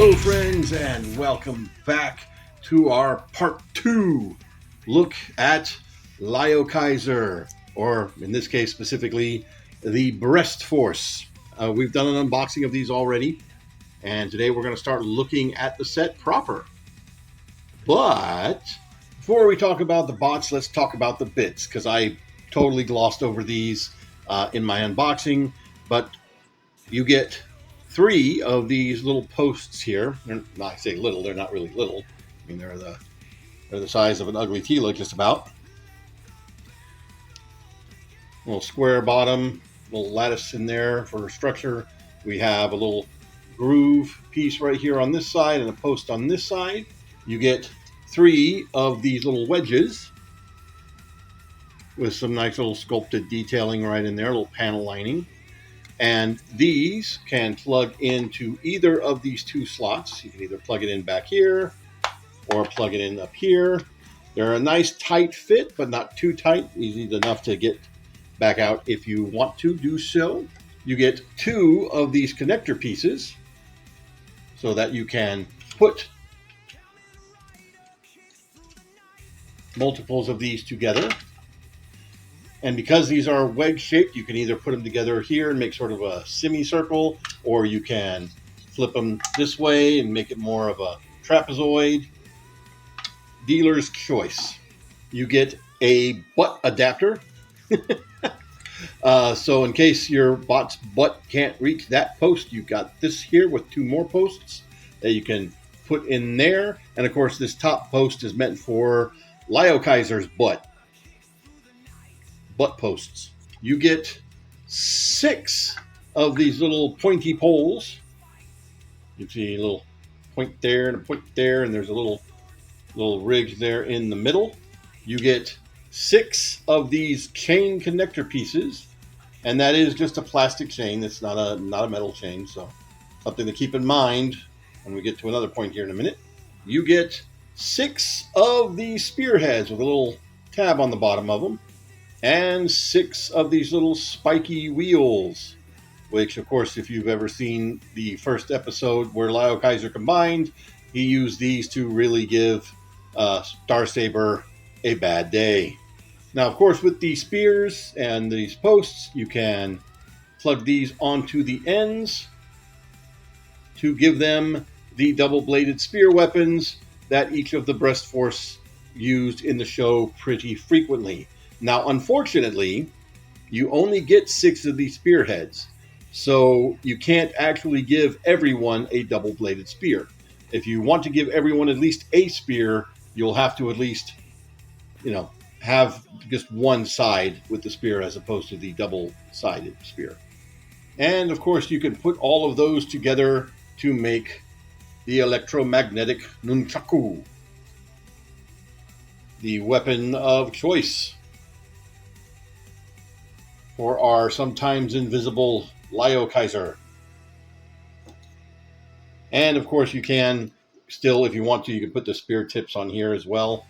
Hello friends, and welcome back to our part 2 look at Liokaiser, or in this case specifically the Breast Force. We've done an unboxing of these already, and today we're going to start looking at the set proper. But before we talk about the bots, let's talk about the bits, because I totally glossed over these in my unboxing. But you get 3 of these little posts here. I say little, they're not really little. I mean, they're the size of an ugly Tila, just about. Little square bottom, little lattice in there for structure. We have a little groove piece right here on this side and a post on this side. You get 3 of these little wedges with some nice little sculpted detailing right in there, a little panel lining. And these can plug into either of these 2 slots. You can either plug it in back here or plug it in up here. They're a nice tight fit, but not too tight. Easy enough to get back out if you want to do so. You get 2 of these connector pieces so that you can put multiples of these together. And because these are wedge shaped, you can either put them together here and make sort of a semicircle, or you can flip them this way and make it more of a trapezoid. Dealer's choice. You get a butt adapter. So in case your bot's butt can't reach that post, you've got this here with 2 more posts that you can put in there. And of course, this top post is meant for Liokaiser's butt posts. You get 6 of these little pointy poles. You see a little point there and a point there, and there's a little ridge there in the middle. You get 6 of these chain connector pieces, and that is just a plastic chain. It's not a metal chain, so something to keep in mind when we get to another point here in a minute. You get 6 of these spearheads with a little tab on the bottom of them, and 6 of these little spiky wheels, which, of course, if you've ever seen the first episode where Liokaiser combined, he used these to really give Starsaber a bad day. Now, of course, with these spears and these posts, you can plug these onto the ends to give them the double-bladed spear weapons that each of the Breast Force used in the show pretty frequently. Now, unfortunately, you only get 6 of these spearheads, so you can't actually give everyone a double-bladed spear. If you want to give everyone at least a spear, you'll have to at least, have just one side with the spear as opposed to the double-sided spear. And, of course, you can put all of those together to make the electromagnetic nunchaku, the weapon of choice for our sometimes invisible Liokaiser. And of course you can still, if you want to, you can put the spear tips on here as well.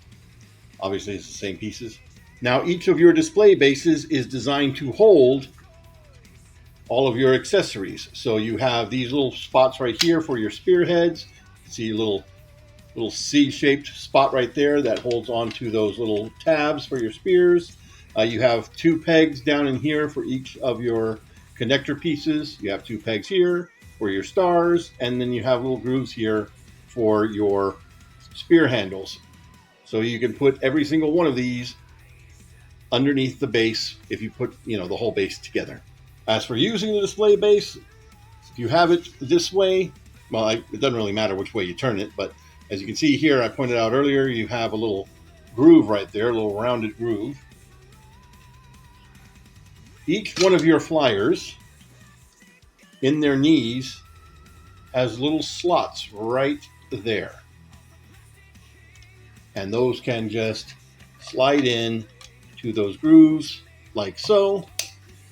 Obviously it's the same pieces. Now each of your display bases is designed to hold all of your accessories. So you have these little spots right here for your spearheads. See a little C-shaped spot right there that holds onto those little tabs for your spears. You have 2 pegs down in here for each of your connector pieces. You have 2 pegs here for your stars, and then you have little grooves here for your spear handles. So you can put every single one of these underneath the base if you put, the whole base together. As for using the display base, if you have it this way, well, it doesn't really matter which way you turn it, but as you can see here, I pointed out earlier, you have a little groove right there, a little rounded groove. Each one of your flyers in their knees has little slots right there. And those can just slide in to those grooves like so.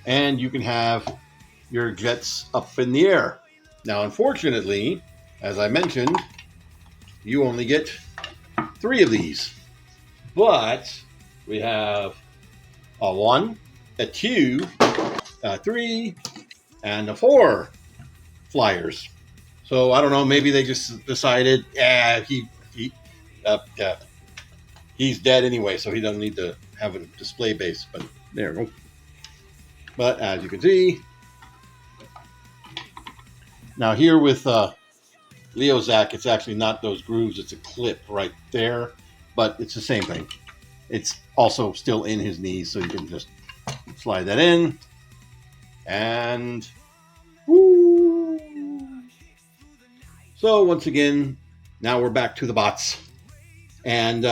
And you can have your jets up in the air. Now, unfortunately, as I mentioned, you only get 3 of these. But we have a 1, a 2, a 3, and a 4 flyers. So I don't know. Maybe they just decided, yeah, he's dead anyway, so he doesn't need to have a display base. But there we go. But as you can see, now here with Leozac, it's actually not those grooves; it's a clip right there. But it's the same thing. It's also still in his knees, so you can just slide that in, and woo! So once again, now we're back to the bots. And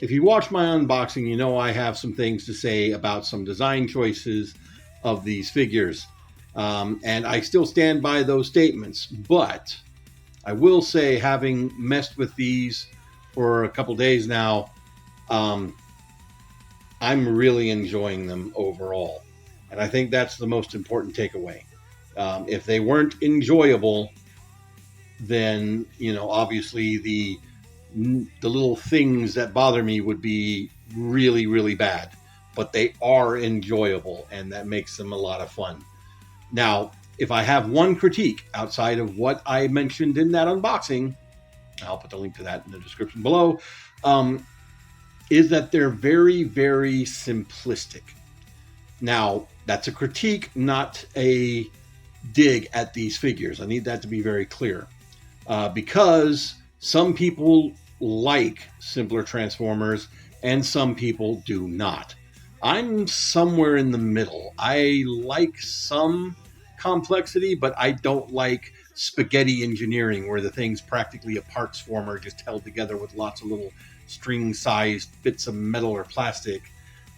if you watch my unboxing, you know I have some things to say about some design choices of these figures. And I still stand by those statements. But I will say, having messed with these for a couple days now, I'm really enjoying them overall. And I think that's the most important takeaway. If they weren't enjoyable, then, you know, obviously the little things that bother me would be really, really bad. But they are enjoyable, and that makes them a lot of fun. Now, if I have one critique outside of what I mentioned in that unboxing, I'll put the link to that in the description below, is that they're very, very simplistic. Now, that's a critique, not a dig at these figures. I need that to be very clear. Because some people like simpler Transformers and some people do not. I'm somewhere in the middle. I like some complexity, but I don't like spaghetti engineering where the thing's practically a parts former just held together with lots of little string-sized bits of metal or plastic.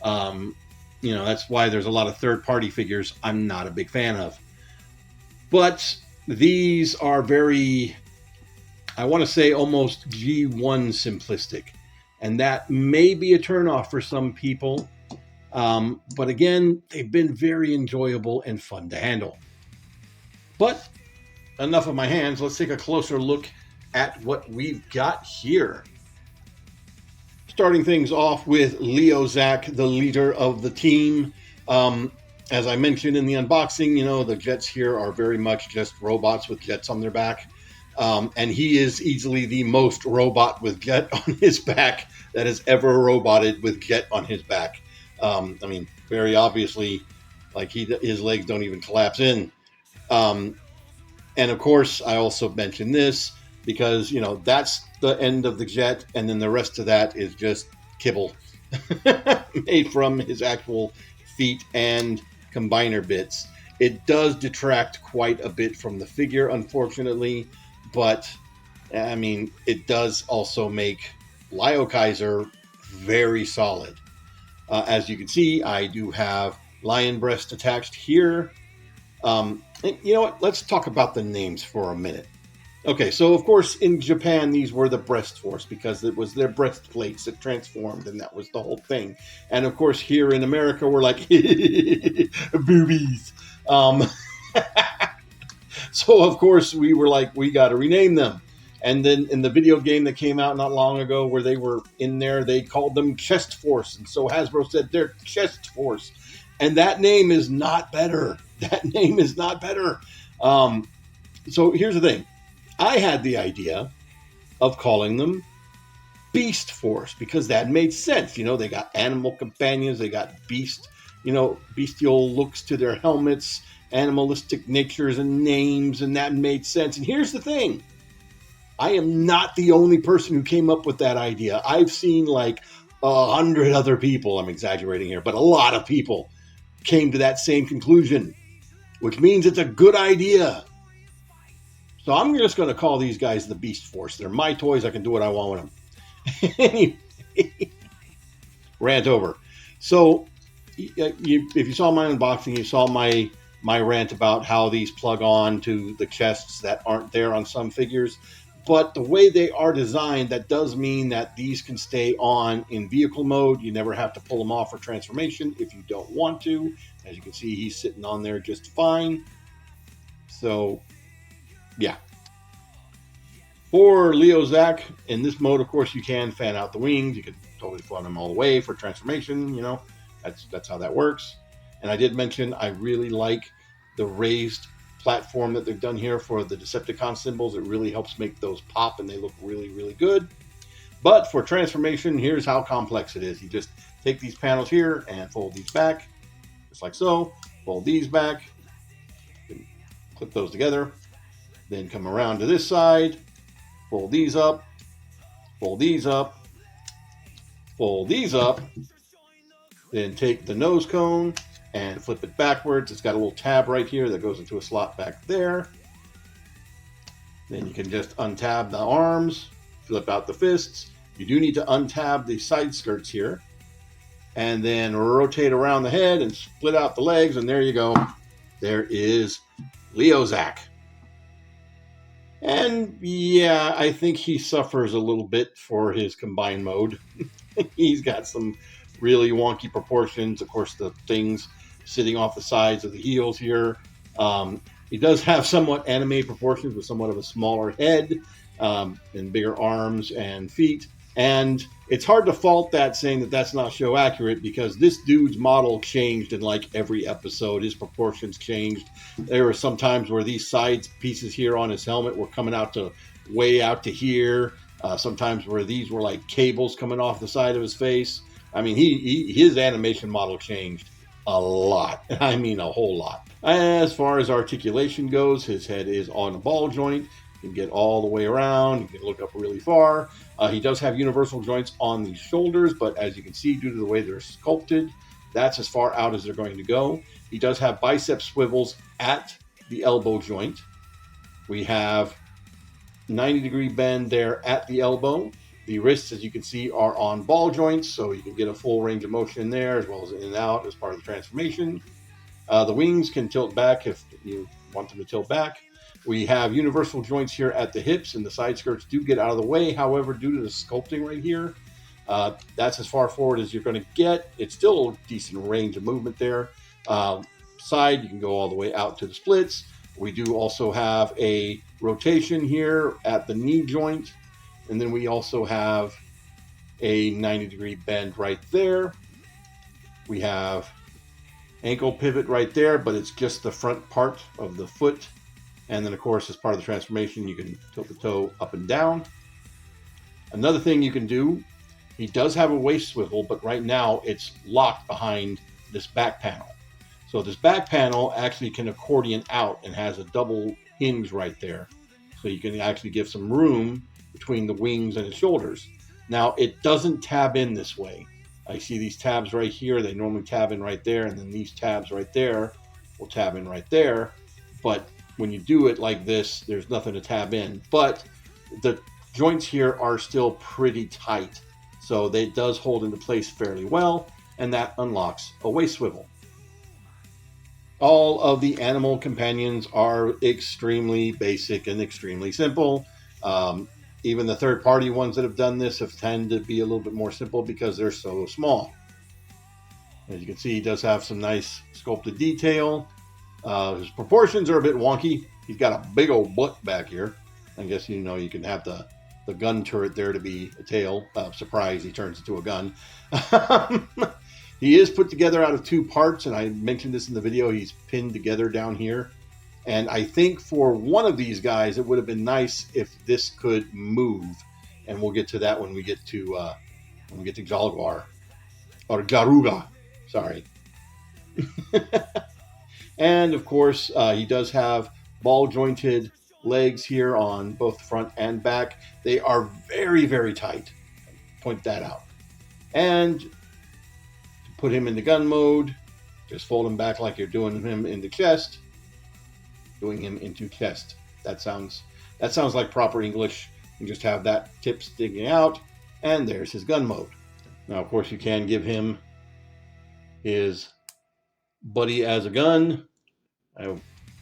You know, that's why there's a lot of third-party figures I'm not a big fan of. But these are very, I want to say, almost G1 simplistic. And that may be a turnoff for some people. But again, they've been very enjoyable and fun to handle. But enough of my hands. Let's take a closer look at what we've got here. Starting things off with Leozac, the leader of the team. As I mentioned in the unboxing, you know, the jets here are very much just robots with jets on their back. And he is easily the most robot with jet on his back that has ever roboted with jet on his back. I mean, very obviously, like his legs don't even collapse in. And of course, I also mentioned this because, you know, that's the end of the jet, and then the rest of that is just kibble made from his actual feet and combiner bits. It does detract quite a bit from the figure, unfortunately, but I mean, it does also make Liokaiser very solid. As you can see, I do have lion breast attached here. And you know what? Let's talk about the names for a minute. Okay, so of course in Japan these were the breast force because it was their breastplates that transformed, and that was the whole thing. And of course here in America we're like boobies. So of course we were like, we got to rename them. And then in the video game that came out not long ago where they were in there, they called them Chest Force, and so Hasbro said they're Chest Force, and that name is not better. That name is not better. So here's the thing. I had the idea of calling them Beast Force because that made sense. You know, they got animal companions, they got beast, you know, bestial looks to their helmets, animalistic natures and names, and that made sense. And here's the thing. I am not the only person who came up with that idea. I've seen like 100 other people, I'm exaggerating here, but a lot of people came to that same conclusion, which means it's a good idea. So I'm just going to call these guys the Beast Force. They're my toys. I can do what I want with them. Anyway, rant over. So if you saw my unboxing, you saw my rant about how these plug on to the chests that aren't there on some figures. But the way they are designed, that does mean that these can stay on in vehicle mode. You never have to pull them off for transformation if you don't want to. As you can see, he's sitting on there just fine. So, yeah. For Leozac, in this mode, of course, you can fan out the wings. You could totally fly them all the way for transformation. You know, that's how that works. And I did mention I really like the raised platform that they've done here for the Decepticon symbols. It really helps make those pop, and they look really, really good. But for transformation, here's how complex it is. You just take these panels here and fold these back, just like so. Fold these back, clip those together. Then come around to this side, fold these up, fold these up, fold these up. Then take the nose cone and flip it backwards. It's got a little tab right here that goes into a slot back there. Then you can just untab the arms, flip out the fists. You do need to untab the side skirts here. And then rotate around the head and split out the legs. And there you go. There is Leozac. And yeah, I think he suffers a little bit for his combined mode. He's got some really wonky proportions. Of course, the things sitting off the sides of the heels here. He does have somewhat anime proportions with somewhat of a smaller head and bigger arms and feet. And it's hard to fault that, saying that that's not show accurate, because this dude's model changed in like every episode. His proportions changed. There were some times where these side pieces here on his helmet were coming out to way out to here. Sometimes where these were like cables coming off the side of his face. I mean, his animation model changed a lot. I mean, a whole lot. As far as articulation goes, his head is on a ball joint. You can get all the way around. You can look up really far. He does have universal joints on the shoulders, but as you can see, due to the way they're sculpted, that's as far out as they're going to go. He does have bicep swivels at the elbow joint. We have 90-degree bend there at the elbow. The wrists, as you can see, are on ball joints, so you can get a full range of motion there, as well as in and out as part of the transformation. The wings can tilt back if you want them to tilt back. We have universal joints here at the hips, and the side skirts do get out of the way. However, due to the sculpting right here, that's as far forward as you're going to get. It's still a decent range of movement there. Side, you can go all the way out to the splits. We do also have a rotation here at the knee joint. And then we also have a 90-degree bend right there. We have ankle pivot right there, but it's just the front part of the foot. And then, of course, as part of the transformation, you can tilt the toe up and down. Another thing you can do, he does have a waist swivel, but right now it's locked behind this back panel. So this back panel actually can accordion out and has a double hinge right there. So you can actually give some room between the wings and his shoulders. Now, it doesn't tab in this way. I see these tabs right here. They normally tab in right there, and then these tabs right there will tab in right there. But when you do it like this, there's nothing to tab in. But the joints here are still pretty tight, so it does hold into place fairly well, and that unlocks a waist swivel. All of the animal companions are extremely basic and extremely simple. Even the third-party ones that have done this have tended to be a little bit more simple because they're so small. As you can see, he does have some nice sculpted detail. His proportions are a bit wonky. He's got a big old butt back here. I guess, you know, you can have the gun turret there to be a tail. Surprise, he turns into a gun. He is put together out of two parts, and I mentioned this in the video. He's pinned together down here. And I think for one of these guys, it would have been nice if this could move. And we'll get to that when we get to Jalguar or Jaruga. Sorry. And of course, he does have ball jointed legs here on both front and back. They are very, very tight. Point that out. And to put him in the gun mode, just fold him back like you're doing him in the chest. Doing him into chest. That sounds like proper English. You just have that tip sticking out, and there's his gun mode. Now, of course, you can give him his buddy as a gun.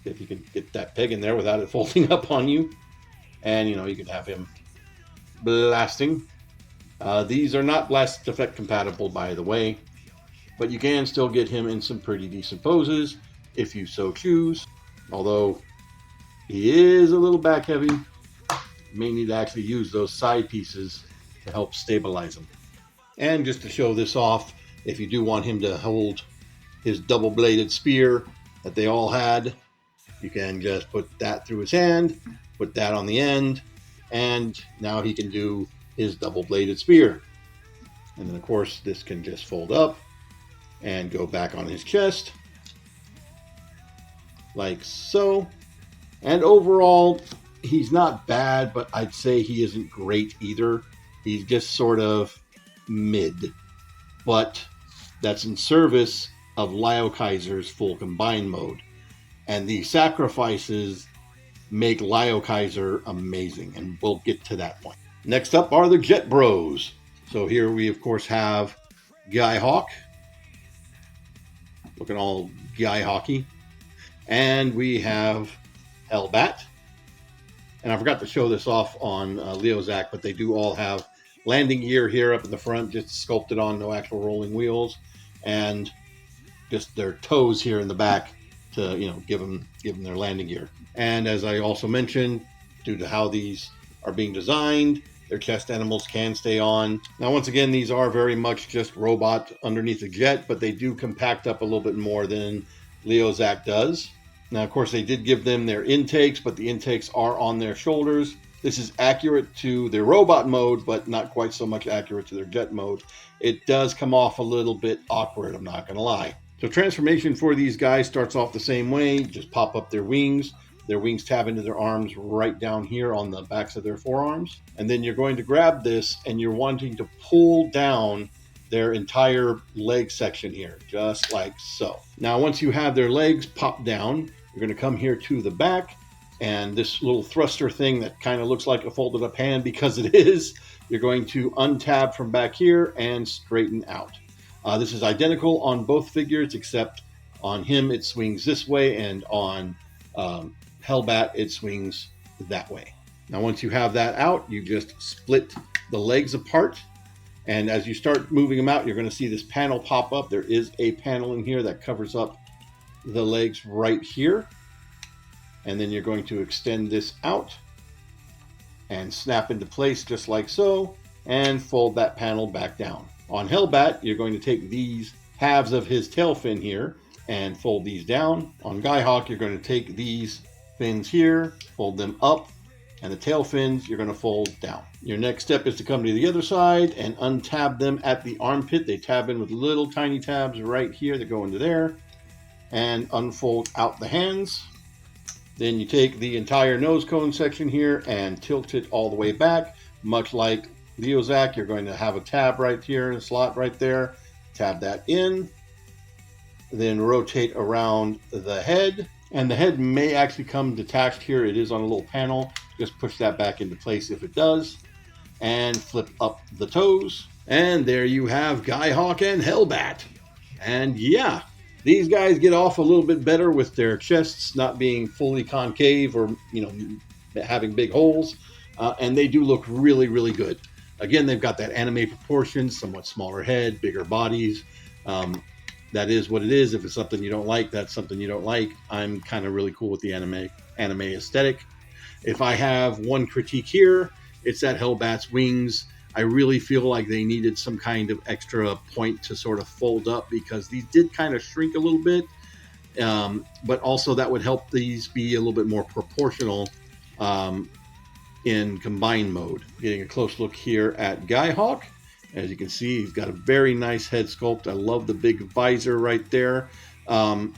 If you can get that peg in there without it folding up on you, and you know, you can have him blasting. These are not blast effect compatible, by the way, but you can still get him in some pretty decent poses if you so choose. Although he is a little back heavy, you may need to actually use those side pieces to help stabilize him. And just to show this off, if you do want him to hold his double-bladed spear that they all had, You can just put that through his hand, put that on the end, and now he can do his double-bladed spear. And then, of course, this can just fold up and go back on his chest, like so. And overall, he's not bad, but I'd say he isn't great either. He's just sort of mid. But that's in service of Liokaiser's full combined mode. And the sacrifices make Liokaiser amazing, and we'll get to that point. Next up are the Jet Bros. So here we, of course, have Guyhawk, looking all Guyhawky. And we have Hellbat. And I forgot to show this off on Leozac, but they do all have landing gear here up in the front, just sculpted on, no actual rolling wheels, and just their toes here in the back to, you know, give them their landing gear. And as I also mentioned, due to how these are being designed, their chest animals can stay on. Now, once again, these are very much just robot underneath the jet, but they do compact up a little bit more than Leozac does. Now, of course, they did give them their intakes, but the intakes are on their shoulders. This is accurate to their robot mode, but not quite so much accurate to their jet mode. It does come off a little bit awkward, I'm not going to lie. So transformation for these guys starts off the same way. Just pop up their wings. Their wings tab into their arms right down here on the backs of their forearms. And then you're going to grab this and you're wanting to pull down their entire leg section here, just like so. Now, once you have their legs popped down, you're going to come here to the back, and this little thruster thing that kind of looks like a folded up hand, because it is, you're going to untab from back here and straighten out. This is identical on both figures, except on him it swings this way, and on Hellbat it swings that way. Now, once you have that out, you just split the legs apart, and as you start moving them out, you're going to see this panel pop up. There is a panel in here that covers up the legs right here, and then you're going to extend this out and snap into place just like so, and fold that panel back down. On Hellbat, you're going to take these halves of his tail fin here and fold these down. On Guyhawk, you're going to take these fins here, fold them up, and the tail fins you're going to fold down. Your next step is to come to the other side and untab them at the armpit. They tab in with little tiny tabs right here that go into there, and unfold out the hands. Then you take the entire nose cone section here and tilt it all the way back. Much like Leozac, you're going to have a tab right here and a slot right there. Tab that in. Then rotate around the head. And the head may actually come detached here. It is on a little panel. Just push that back into place if it does. And flip up the toes. And there you have Guyhawk and Hellbat. And yeah, these guys get off a little bit better with their chests not being fully concave or, you know, having big holes. And they do look really, really good. Again, they've got that anime proportions, somewhat smaller head, bigger bodies. That is what it is. If it's something you don't like, that's something you don't like. I'm kind of really cool with the anime aesthetic. If I have one critique here, it's that Hellbat's wings. I really feel like they needed some kind of extra point to sort of fold up, because these did kind of shrink a little bit. But also that would help these be a little bit more proportional in combined mode. Getting a close look here at Guyhawk. As you can see, he's got a very nice head sculpt. I love the big visor right there. Nice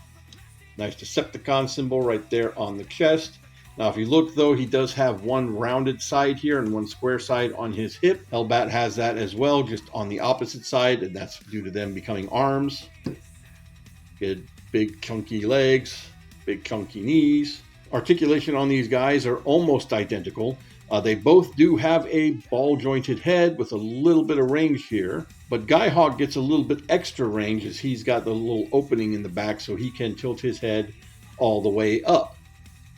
Decepticon symbol right there on the chest. Now, if you look, though, he does have one rounded side here and one square side on his hip. Hellbat has that as well, just on the opposite side, and that's due to them becoming arms. Good, big, chunky legs, big, chunky knees. Articulation on these guys are almost identical. They both do have a ball-jointed head with a little bit of range here, but Guyhawk gets a little bit extra range as he's got the little opening in the back so he can tilt his head all the way up.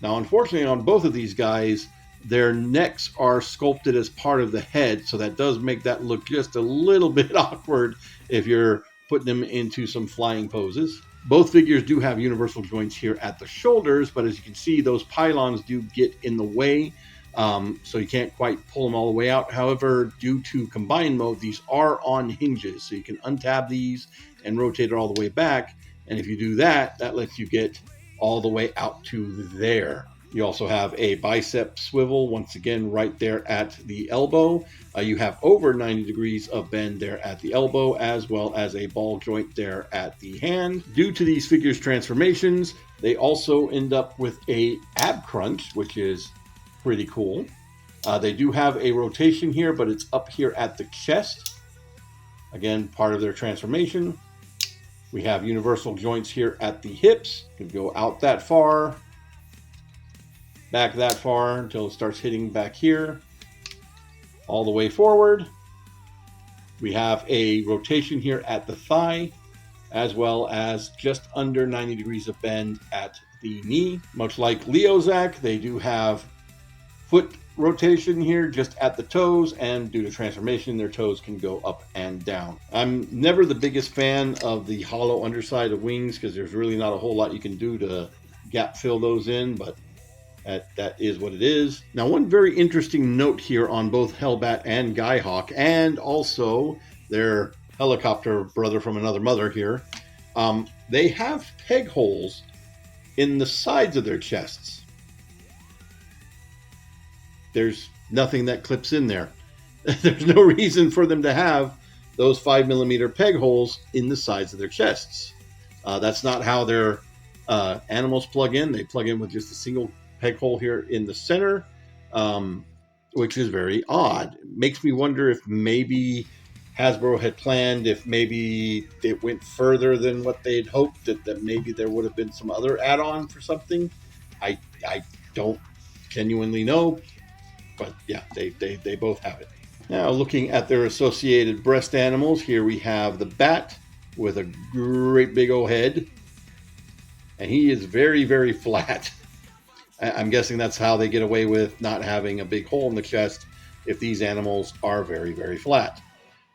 Now, unfortunately, on both of these guys, their necks are sculpted as part of the head, so that does make that look just a little bit awkward if you're putting them into some flying poses. Both figures do have universal joints here at the shoulders, but as you can see, those pylons do get in the way, so you can't quite pull them all the way out. However, due to combined mode, these are on hinges, so you can untab these and rotate it all the way back, and if you do that, that lets you get all the way out to there. You also have a bicep swivel, once again, right there at the elbow. You have over 90 degrees of bend there at the elbow, as well as a ball joint there at the hand. Due to these figures' transformations, they also end up with a ab crunch, which is pretty cool. They do have a rotation here, but it's up here at the chest. Again, part of their transformation. We have universal joints here at the hips. You can go out that far, back that far until it starts hitting back here, all the way forward. We have a rotation here at the thigh, as well as just under 90 degrees of bend at the knee. Much like Leozac, they do have foot rotation here just at the toes, and due to transformation, their toes can go up and down. I'm never the biggest fan of the hollow underside of wings because there's really not a whole lot you can do to gap fill those in, but that is what it is. Now, one very interesting note here on both Hellbat and Guyhawk, and also their helicopter brother from another mother here, they have peg holes in the sides of their chests. There's nothing that clips in there. There's no reason for them to have those 5mm peg holes in the sides of their chests. That's not how their animals plug in. They plug in with just a single peg hole here in the center, which is very odd. It makes me wonder if maybe Hasbro had planned, if maybe it went further than what they'd hoped, that maybe there would have been some other add-on for something. I don't genuinely know, but yeah, they both have it. Now, looking at their associated breast animals, here we have the bat with a great big old head, and he is very, very flat. I'm guessing that's how they get away with not having a big hole in the chest if these animals are very, very flat.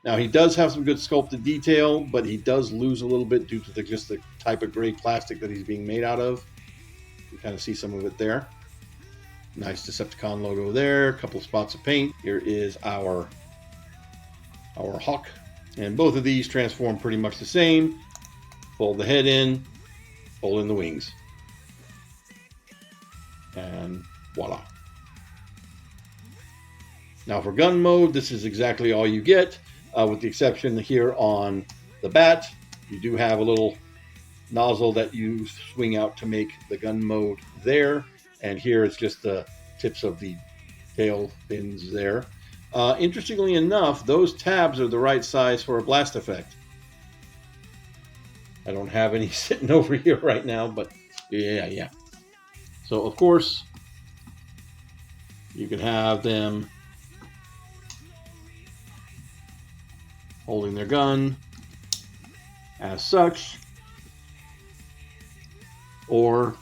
Now, he does have some good sculpted detail, but he does lose a little bit due to just the type of gray plastic that he's being made out of. You kind of see some of it there. Nice Decepticon logo there, a couple of spots of paint. Here is our hawk. And both of these transform pretty much the same. Fold the head in, fold in the wings. And voila. Now for gun mode, this is exactly all you get, with the exception here on the bat. You do have a little nozzle that you swing out to make the gun mode there. And here it's just the tips of the tail fins there. Interestingly enough, those tabs are the right size for a blast effect. I don't have any sitting over here right now, but yeah. So, of course, you can have them holding their gun as such, or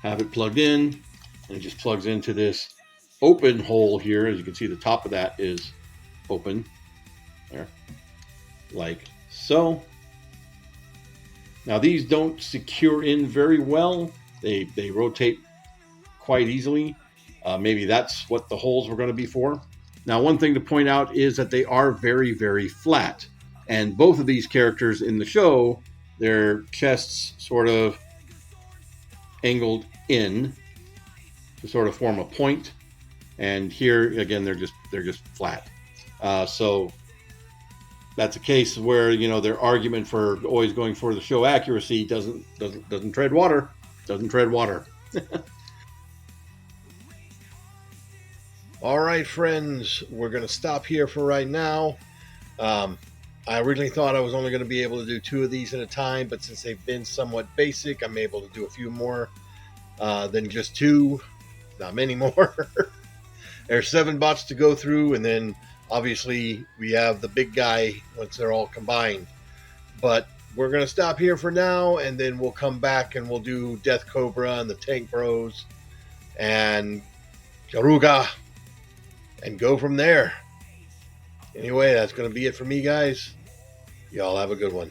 have it plugged in, and it just plugs into this open hole here. As you can see, the top of that is open there, like so. Now, these don't secure in very well. They rotate quite easily. Maybe that's what the holes were going to be for. Now, one thing to point out is that they are very, very flat. And both of these characters in the show, their chests sort of angled in to sort of form a point. And here, again, they're just flat. So that's a case where, you know, their argument for always going for the show accuracy doesn't tread water. Doesn't tread water. All right, friends, we're going to stop here for right now. I originally thought I was only going to be able to do 2 of these at a time, but since they've been somewhat basic, I'm able to do a few more than just 2. Not many more. There's 7 bots to go through, and then obviously we have the big guy once they're all combined. But we're going to stop here for now, and then we'll come back and we'll do Deathcobra and the Tank Bros and Jaruga and go from there. Anyway, that's going to be it for me, guys. Y'all have a good one.